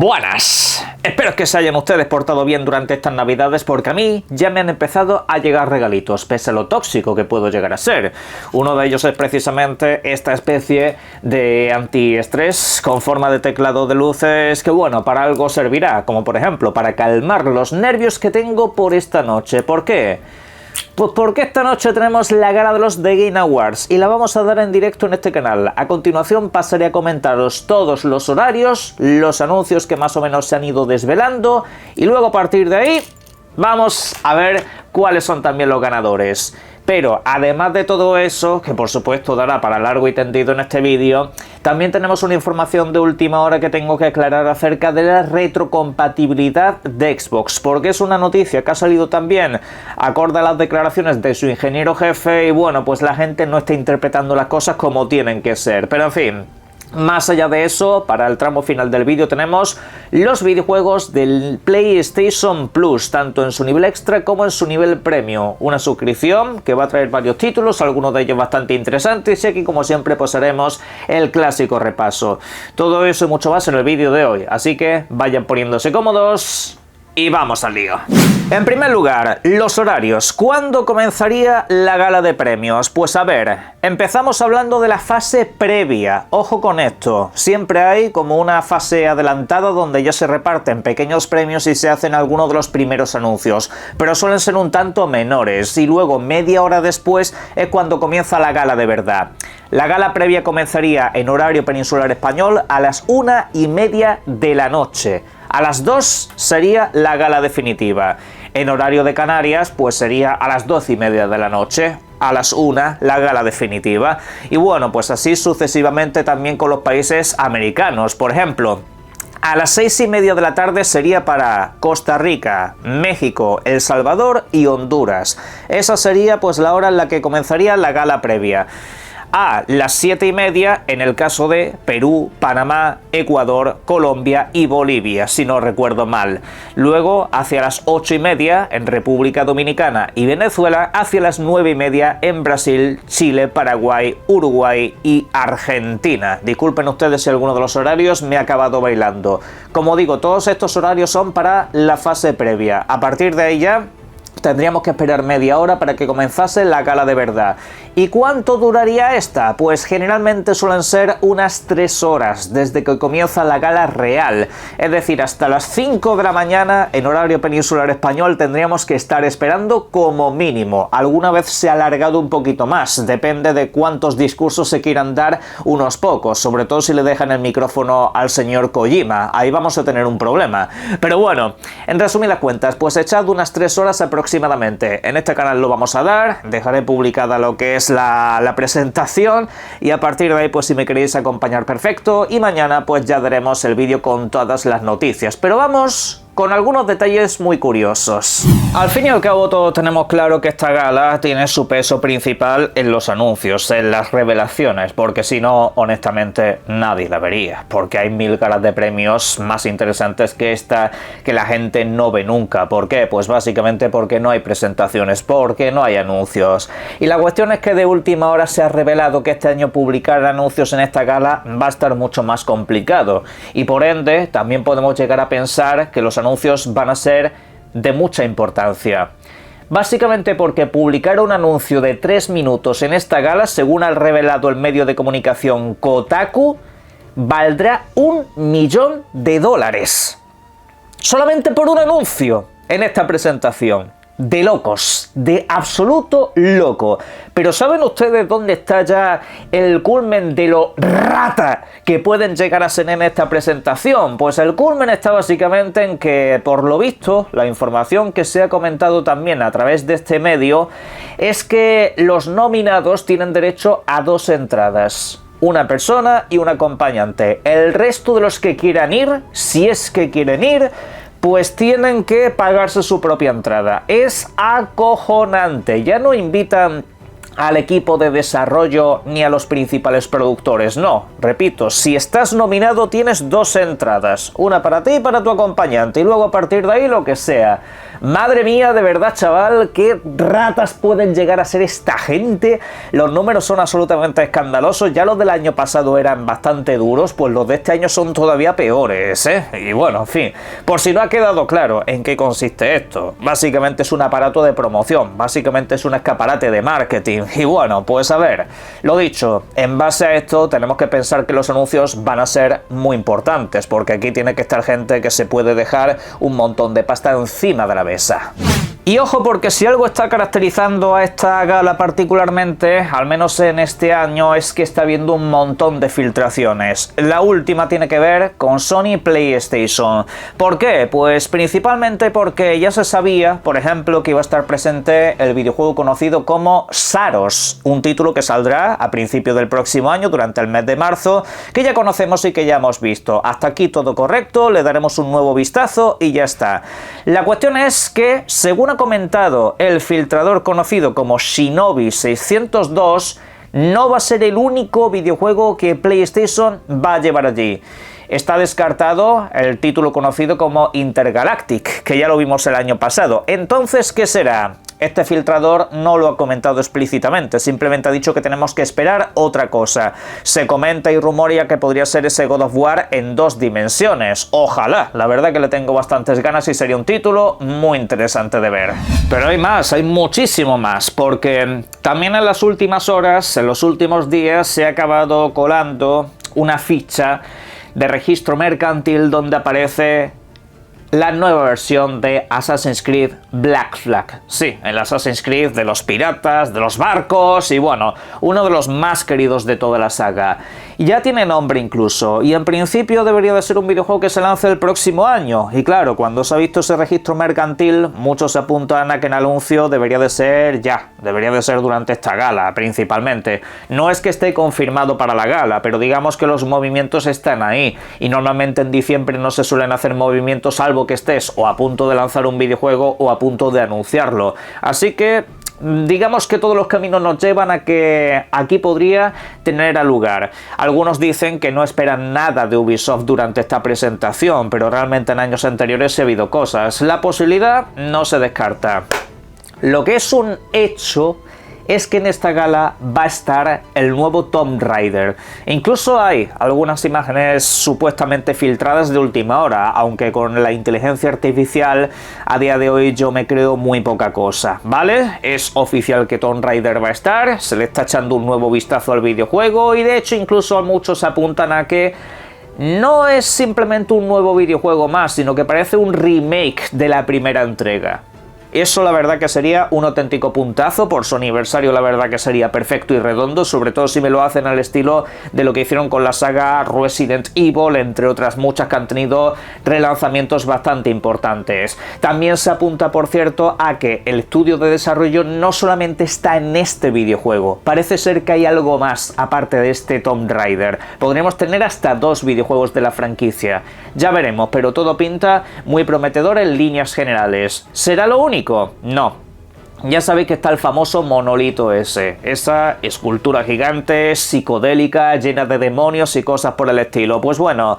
Buenas, espero que se hayan ustedes portado bien durante estas navidades porque a mí ya me han empezado a llegar regalitos, pese a lo tóxico que puedo llegar a ser. Uno de ellos es precisamente esta especie de antiestrés con forma de teclado de luces que bueno, para algo servirá, como por ejemplo para calmar los nervios que tengo por esta noche. ¿Por qué? Pues porque esta noche tenemos la gala de los The Game Awards y la vamos a dar en directo en este canal. A continuación pasaré a comentaros todos los horarios, los anuncios que más o menos se han ido desvelando y luego a partir de ahí vamos a ver cuáles son también los ganadores. Pero además de todo eso, que por supuesto dará para largo y tendido en este vídeo, también tenemos una información de última hora que tengo que aclarar acerca de la retrocompatibilidad de Xbox, porque es una noticia que ha salido también acorde a las declaraciones de su ingeniero jefe y bueno, pues la gente no está interpretando las cosas como tienen que ser, pero en fin. Más allá de eso, para el tramo final del vídeo tenemos los videojuegos del PlayStation Plus, tanto en su nivel extra como en su nivel premium. Una suscripción que va a traer varios títulos, algunos de ellos bastante interesantes, y aquí como siempre pues haremos el clásico repaso. Todo eso y mucho más en el vídeo de hoy, así que vayan poniéndose cómodos y vamos al lío. En primer lugar, los horarios. ¿Cuándo comenzaría la gala de premios? Pues a ver, empezamos hablando de la fase previa. Ojo con esto, siempre hay como una fase adelantada donde ya se reparten pequeños premios y se hacen algunos de los primeros anuncios, pero suelen ser un tanto menores y luego media hora después es cuando comienza la gala de verdad. La gala previa comenzaría en horario peninsular español a las 1:30 de la noche. A las 2 sería la gala definitiva. En horario de Canarias, pues sería a las 12:30 de la noche. A las 1 la gala definitiva. Y bueno, pues así sucesivamente también con los países americanos. Por ejemplo, a las 6:30 de la tarde sería para Costa Rica, México, El Salvador y Honduras. Esa sería pues la hora en la que comenzaría la gala previa. A las 7:30 en el caso de Perú, Panamá, Ecuador, Colombia y Bolivia, si no recuerdo mal. Luego, hacia las 8:30 en República Dominicana y Venezuela, hacia las 9:30 en Brasil, Chile, Paraguay, Uruguay y Argentina. Disculpen ustedes si alguno de los horarios me ha acabado bailando. Como digo, todos estos horarios son para la fase previa. A partir de ahí ya tendríamos que esperar media hora para que comenzase la gala de verdad. ¿Y cuánto duraría esta? Pues generalmente suelen ser unas 3 horas desde que comienza la gala real. Es decir, hasta las 5 de la mañana en horario peninsular español tendríamos que estar esperando como mínimo. Alguna vez se ha alargado un poquito más, depende de cuántos discursos se quieran dar unos pocos, sobre todo si le dejan el micrófono al señor Kojima. Ahí vamos a tener un problema. Pero bueno, en resumidas cuentas, pues echad unas 3 horas aproximadamente. En este canal lo vamos a dar, dejaré publicada lo que es la presentación y a partir de ahí pues si me queréis acompañar perfecto y mañana pues ya daremos el vídeo con todas las noticias. Pero vamos con algunos detalles muy curiosos. Al fin y al cabo todos tenemos claro que esta gala tiene su peso principal en los anuncios, en las revelaciones, porque si no, honestamente, nadie la vería, porque hay 1000 galas de premios más interesantes que esta que la gente no ve nunca. ¿Por qué? Pues básicamente porque no hay presentaciones, porque no hay anuncios. Y la cuestión es que de última hora se ha revelado que este año publicar anuncios en esta gala va a estar mucho más complicado y por ende también podemos llegar a pensar que los anuncios van a ser de mucha importancia. Básicamente porque publicar un anuncio de 3 minutos en esta gala, según ha revelado el medio de comunicación Kotaku, valdrá $1 millón. Solamente por un anuncio en esta presentación. De locos, de absoluto loco. Pero ¿saben ustedes dónde está ya el culmen de lo rata que pueden llegar a ser en esta presentación? Pues el culmen está básicamente en que, por lo visto, la información que se ha comentado también a través de este medio es que los nominados tienen derecho a 2 entradas. Una persona y un acompañante. El resto de los que quieran ir, si es que quieren ir, pues tienen que pagarse su propia entrada. Es acojonante. Ya no invitan al equipo de desarrollo ni a los principales productores. No, repito, si estás nominado tienes 2 entradas. Una para ti y para tu acompañante. Y luego a partir de ahí lo que sea. Madre mía, de verdad, chaval, qué ratas pueden llegar a ser esta gente. Los números son absolutamente escandalosos. Ya los del año pasado eran bastante duros, pues los de este año son todavía peores, ¿eh? Y bueno, en fin, por si no ha quedado claro en qué consiste esto, básicamente es un aparato de promoción, básicamente es un escaparate de marketing. Y bueno, pues a ver, lo dicho, en base a esto tenemos que pensar que los anuncios van a ser muy importantes, porque aquí tiene que estar gente que se puede dejar un montón de pasta encima de la mesa. Y ojo, porque si algo está caracterizando a esta gala particularmente, al menos en este año, es que está habiendo un montón de filtraciones. La última tiene que ver con Sony PlayStation. ¿Por qué? Pues principalmente porque ya se sabía, por ejemplo, que iba a estar presente el videojuego conocido como Saros, un título que saldrá a principios del próximo año, durante el mes de marzo, que ya conocemos y que ya hemos visto. Hasta aquí todo correcto, le daremos un nuevo vistazo y ya está. La cuestión es que, según ha comentado el filtrador conocido como Shinobi602, no va a ser el único videojuego que PlayStation va a llevar allí. Está descartado el título conocido como Intergalactic, que ya lo vimos el año pasado. Entonces, ¿qué será? Este filtrador no lo ha comentado explícitamente, simplemente ha dicho que tenemos que esperar otra cosa. Se comenta y rumorea que podría ser ese God of War en 2 dimensiones. Ojalá, la verdad que le tengo bastantes ganas y sería un título muy interesante de ver. Pero hay más, hay muchísimo más, porque también en las últimas horas, en los últimos días, se ha acabado colando una ficha de registro mercantil donde aparece la nueva versión de Assassin's Creed Black Flag. Sí, el Assassin's Creed de los piratas, de los barcos y bueno, uno de los más queridos de toda la saga. Ya tiene nombre incluso, y en principio debería de ser un videojuego que se lance el próximo año. Y claro, cuando se ha visto ese registro mercantil, muchos se apuntan a que el anuncio debería de ser ya, debería de ser durante esta gala, principalmente. No es que esté confirmado para la gala, pero digamos que los movimientos están ahí, y normalmente en diciembre no se suelen hacer movimientos salvo que estés o a punto de lanzar un videojuego o a punto de anunciarlo. Así que digamos que todos los caminos nos llevan a que aquí podría tener lugar. Algunos dicen que no esperan nada de Ubisoft durante esta presentación, pero realmente en años anteriores se ha habido cosas. La posibilidad no se descarta. Lo que es un hecho es que en esta gala va a estar el nuevo Tomb Raider. E incluso hay algunas imágenes supuestamente filtradas de última hora, aunque con la inteligencia artificial a día de hoy yo me creo muy poca cosa, ¿vale? Es oficial que Tomb Raider va a estar, se le está echando un nuevo vistazo al videojuego y de hecho incluso muchos apuntan a que no es simplemente un nuevo videojuego más, sino que parece un remake de la primera entrega. Eso la verdad que sería un auténtico puntazo. Por su aniversario la verdad que sería perfecto y redondo, sobre todo si me lo hacen al estilo de lo que hicieron con la saga Resident Evil, entre otras muchas que han tenido relanzamientos bastante importantes. También se apunta, por cierto, a que el estudio de desarrollo no solamente está en este videojuego, parece ser que hay algo más aparte de este Tomb Raider. Podremos tener hasta 2 videojuegos de la franquicia. Ya veremos, pero todo pinta muy prometedor en líneas generales. ¿Será lo único? No. Ya sabéis que está el famoso monolito ese, esa escultura gigante, psicodélica, llena de demonios y cosas por el estilo. Pues bueno,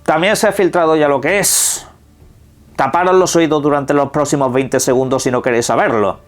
también se ha filtrado ya lo que es. Taparos los oídos durante los próximos 20 segundos si no queréis saberlo.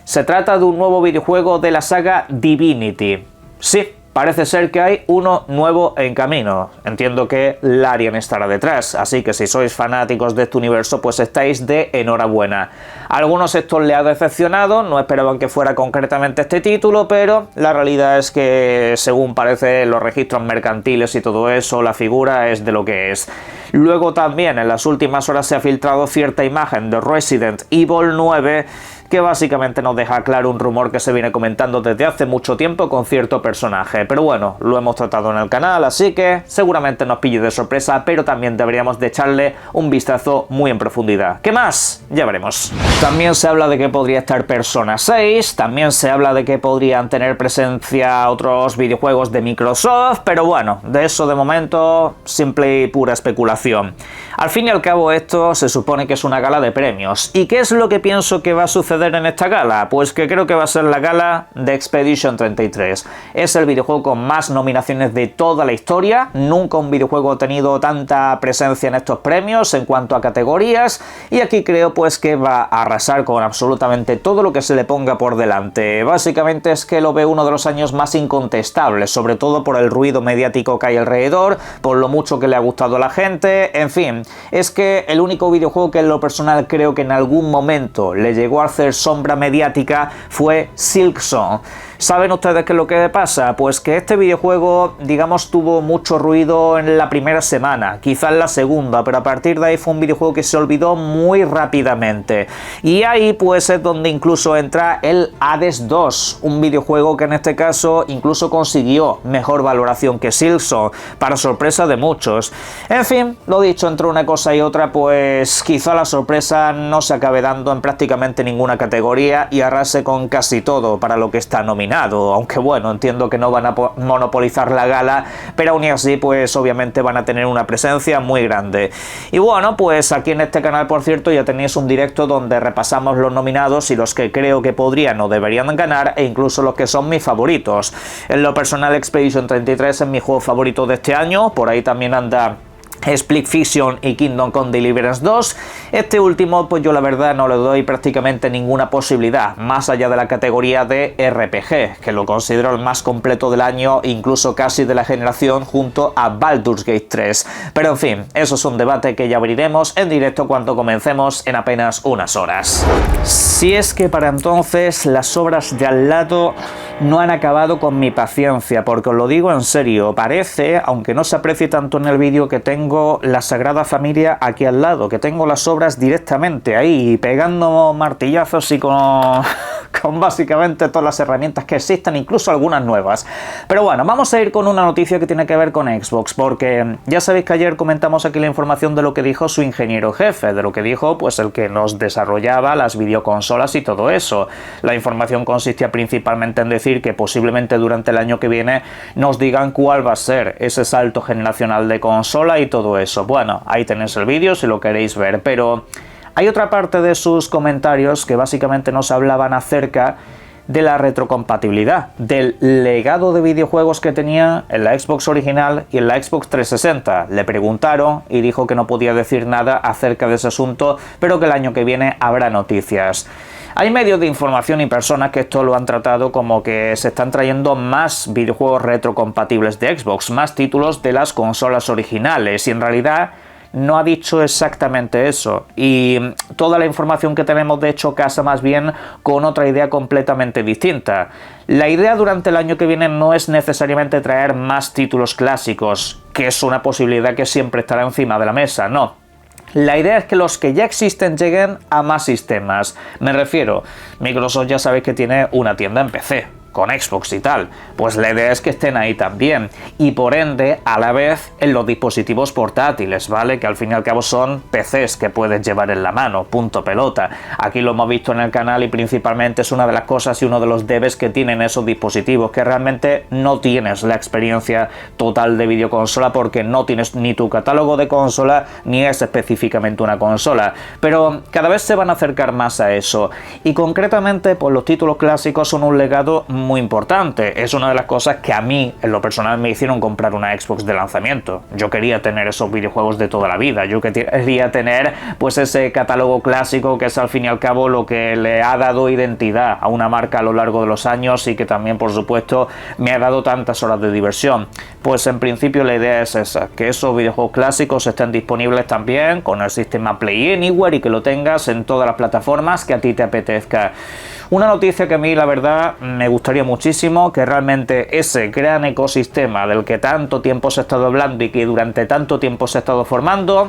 Se trata de un nuevo videojuego de la saga Divinity. Sí, parece ser que hay uno nuevo en camino. Entiendo que Larian estará detrás, así que si sois fanáticos de este universo, pues estáis de enhorabuena. A algunos esto les ha decepcionado, no esperaban que fuera concretamente este título, pero la realidad es que, según parece los registros mercantiles y todo eso, la figura es de lo que es. Luego también en las últimas horas se ha filtrado cierta imagen de Resident Evil 9, que básicamente nos deja claro un rumor que se viene comentando desde hace mucho tiempo con cierto personaje. Pero bueno, lo hemos tratado en el canal, así que seguramente nos pille de sorpresa, pero también deberíamos de echarle un vistazo muy en profundidad. ¿Qué más? Ya veremos. También se habla de que podría estar Persona 6, también se habla de que podrían tener presencia otros videojuegos de Microsoft, pero bueno, de eso de momento simple y pura especulación. Al fin y al cabo esto se supone que es una gala de premios. ¿Y qué es lo que pienso que va a suceder acceder en esta gala? Pues que creo que va a ser la gala de Expedition 33. Es el videojuego con más nominaciones de toda la historia. Nunca un videojuego ha tenido tanta presencia en estos premios en cuanto a categorías, y aquí creo pues que va a arrasar con absolutamente todo lo que se le ponga por delante. Básicamente es que lo veo uno de los años más incontestables, sobre todo por el ruido mediático que hay alrededor, por lo mucho que le ha gustado a la gente, en fin, es que el único videojuego que en lo personal creo que en algún momento le llegó a hacer sombra mediática fue Silksong. ¿Saben ustedes qué es lo que pasa? Pues que este videojuego, digamos, tuvo mucho ruido en la primera semana, quizás en la segunda, pero a partir de ahí fue un videojuego que se olvidó muy rápidamente. Y ahí pues es donde incluso entra el Hades 2, un videojuego que en este caso incluso consiguió mejor valoración que Silksong, para sorpresa de muchos. En fin, lo dicho, entre una cosa y otra, pues quizá la sorpresa no se acabe dando en prácticamente ninguna categoría y arrase con casi todo para lo que está nominado. Aunque bueno, entiendo que no van a monopolizar la gala, pero aún así pues obviamente van a tener una presencia muy grande. Y bueno, pues aquí en este canal, por cierto, ya tenéis un directo donde repasamos los nominados y los que creo que podrían o deberían ganar, e incluso los que son mis favoritos. En lo personal, Expedition 33 es mi juego favorito de este año, por ahí también anda Split Fiction y Kingdom Come Deliverance 2. Este último pues yo la verdad no le doy prácticamente ninguna posibilidad, más allá de la categoría de RPG, que lo considero el más completo del año, incluso casi de la generación, junto a Baldur's Gate 3. Pero en fin, eso es un debate que ya abriremos en directo cuando comencemos en apenas unas horas. Si es que para entonces las obras de al lado no han acabado con mi paciencia, porque os lo digo en serio, parece, aunque no se aprecie tanto en el vídeo, que tengo la Sagrada Familia aquí al lado, que tengo las obras directamente ahí, pegando martillazos y con básicamente todas las herramientas que existen, incluso algunas nuevas. Pero bueno, vamos a ir con una noticia que tiene que ver con Xbox, porque ya sabéis que ayer comentamos aquí la información de lo que dijo su ingeniero jefe, de lo que dijo pues el que nos desarrollaba las videoconsolas y todo eso. La información consistía principalmente en decir que posiblemente durante el año que viene nos digan cuál va a ser ese salto generacional de consola y todo eso. Bueno, ahí tenéis el vídeo si lo queréis ver, pero hay otra parte de sus comentarios que básicamente nos hablaban acerca de la retrocompatibilidad, del legado de videojuegos que tenía en la Xbox original y en la Xbox 360. Le preguntaron y dijo que no podía decir nada acerca de ese asunto, pero que el año que viene habrá noticias. Hay medios de información y personas que esto lo han tratado como que se están trayendo más videojuegos retrocompatibles de Xbox, más títulos de las consolas originales, y en realidad no ha dicho exactamente eso, y toda la información que tenemos de hecho casa más bien con otra idea completamente distinta. La idea durante el año que viene no es necesariamente traer más títulos clásicos, que es una posibilidad que siempre estará encima de la mesa, no. La idea es que los que ya existen lleguen a más sistemas. Me refiero, Microsoft ya sabéis que tiene una tienda en PC, con Xbox y tal, pues la idea es que estén ahí también, y por ende a la vez en los dispositivos portátiles, ¿vale? Que al fin y al cabo son PCs que puedes llevar en la mano, punto pelota. Aquí lo hemos visto en el canal y principalmente es una de las cosas y uno de los debes que tienen esos dispositivos, que realmente no tienes la experiencia total de videoconsola porque no tienes ni tu catálogo de consola ni es específicamente una consola, pero cada vez se van a acercar más a eso, y concretamente pues los títulos clásicos son un legado muy importante. Es una de las cosas que a mí en lo personal me hicieron comprar una Xbox de lanzamiento. Yo quería tener esos videojuegos de toda la vida, yo quería tener pues ese catálogo clásico que es al fin y al cabo lo que le ha dado identidad a una marca a lo largo de los años y que también por supuesto me ha dado tantas horas de diversión. Pues en principio la idea es esa, que esos videojuegos clásicos estén disponibles también con el sistema Play Anywhere y que lo tengas en todas las plataformas que a ti te apetezca. Una noticia que a mí la verdad me gustaría muchísimo, que realmente ese gran ecosistema del que tanto tiempo se ha estado hablando y que durante tanto tiempo se ha estado formando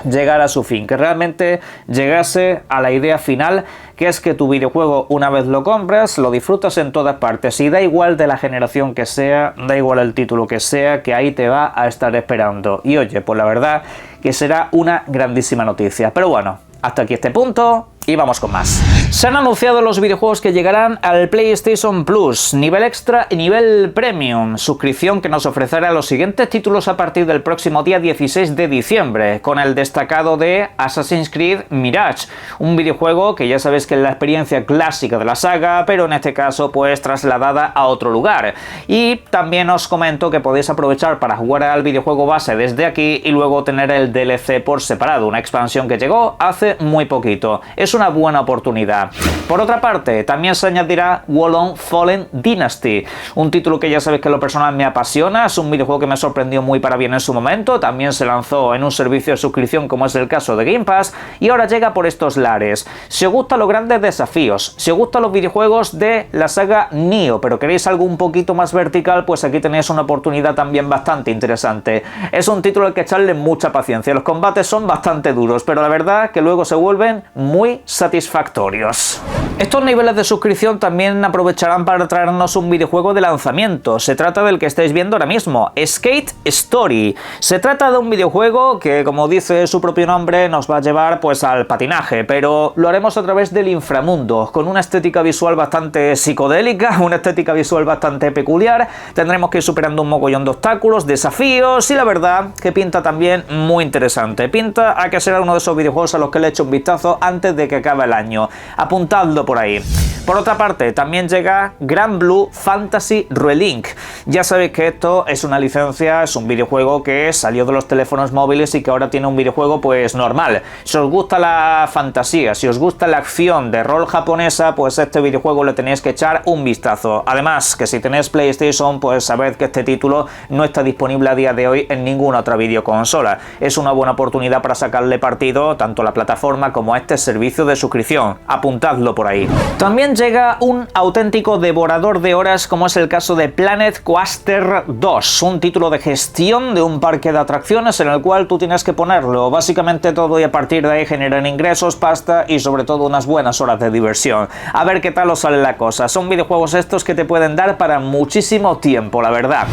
llegara a su fin, que realmente llegase a la idea final, que es que tu videojuego una vez lo compras, lo disfrutas en todas partes y da igual de la generación que sea, da igual el título que sea, que ahí te va a estar esperando. Y oye, pues la verdad que será una grandísima noticia. Pero bueno, hasta aquí este punto y vamos con más. Se han anunciado los videojuegos que llegarán al PlayStation Plus, nivel extra y nivel premium, suscripción que nos ofrecerá los siguientes títulos a partir del próximo día 16 de diciembre, con el destacado de Assassin's Creed Mirage, un videojuego que ya sabéis que es la experiencia clásica de la saga, pero en este caso pues trasladada a otro lugar. Y también os comento que podéis aprovechar para jugar al videojuego base desde aquí y luego tener el DLC por separado, una expansión que llegó hace muy poquito. Es una buena oportunidad. Por otra parte, también se añadirá Wo-Long Fallen Dynasty, un título que ya sabéis que en lo personal me apasiona, es un videojuego que me sorprendió muy para bien en su momento, también se lanzó en un servicio de suscripción como es el caso de Game Pass y ahora llega por estos lares. Si os gustan los grandes desafíos, si os gustan los videojuegos de la saga Nioh, pero queréis algo un poquito más vertical, pues aquí tenéis una oportunidad también bastante interesante. Es un título al que echarle mucha paciencia, los combates son bastante duros, pero la verdad que luego se vuelven muy satisfactorios. Estos niveles de suscripción también aprovecharán para traernos un videojuego de lanzamiento. Se trata del que estáis viendo ahora mismo, Skate Story. Se trata de un videojuego que, como dice su propio nombre, nos va a llevar pues al patinaje, pero lo haremos a través del inframundo, con una estética visual bastante psicodélica, una estética visual bastante peculiar. Tendremos que ir superando un mogollón de obstáculos, desafíos y la verdad que pinta también muy interesante. Pinta a que será uno de esos videojuegos a los que le he hecho un vistazo antes de que acabe el año. Apuntadlo por ahí. Por otra parte, también llega Granblue Fantasy Relink. Ya sabéis que esto es una licencia, es un videojuego que salió de los teléfonos móviles y que ahora tiene un videojuego pues normal. Si os gusta la fantasía, si os gusta la acción de rol japonesa, pues este videojuego le tenéis que echar un vistazo. Además, que si tenéis PlayStation, pues sabed que este título no está disponible a día de hoy en ninguna otra videoconsola. Es una buena oportunidad para sacarle partido tanto a la plataforma como a este servicio de suscripción. Apuntadlo por ahí. También llega un auténtico devorador de horas como es el caso de Planet Coaster 2, un título de gestión de un parque de atracciones en el cual tú tienes que ponerlo básicamente todo y a partir de ahí generan ingresos, pasta y sobre todo unas buenas horas de diversión. A ver qué tal os sale la cosa. Son videojuegos estos que te pueden dar para muchísimo tiempo, la verdad.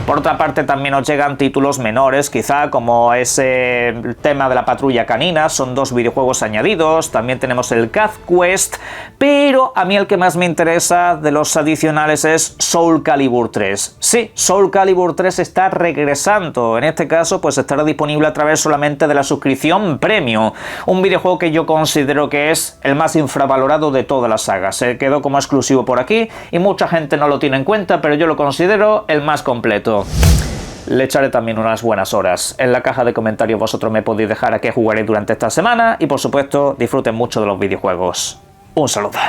Por otra parte también os llegan títulos menores, quizá como ese tema de la patrulla canina, son dos videojuegos añadidos, también tenemos el Cat Quest, pero a mí el que más me interesa de los adicionales es Soul Calibur 3. Sí, Soul Calibur 3 está regresando, en este caso pues estará disponible a través solamente de la suscripción Premium, un videojuego que yo considero que es el más infravalorado de toda la saga, se quedó como exclusivo por aquí y mucha gente no lo tiene en cuenta, pero yo lo considero el más completo. Le echaré también unas buenas horas. En la caja de comentarios vosotros me podéis dejar a qué jugaré durante esta semana y por supuesto disfruten mucho de los videojuegos. Un saludo.